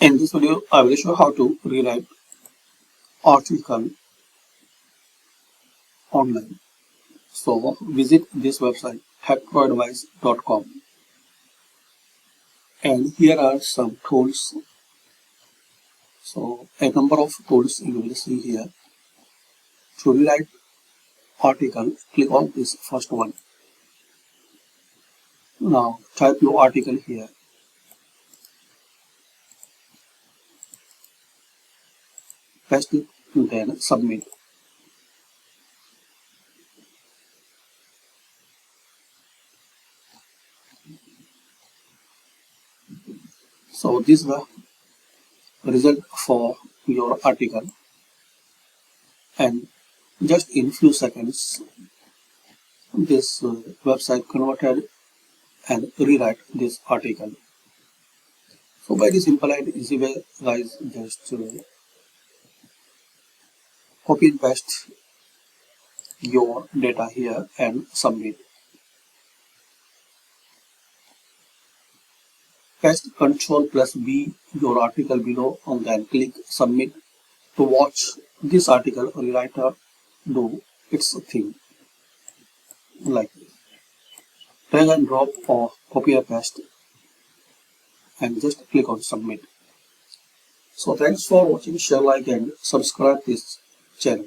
In this video, I will show how to rewrite article online. So visit this website techproadvice.com, and here are some tools. So a number of tools you will see here. To rewrite article, click on this first one. Now type your article here. Paste it and then submit. So this is the result for your article, and just in few seconds this website converted and rewrite this article. So by this simple and easy way, guys, just copy and paste your data here and submit. Paste Ctrl+B your article below and then click submit to watch this article rewriter do its thing like this. Drag and drop or copy and paste and just click on submit. So thanks for watching, share, like and subscribe this channel.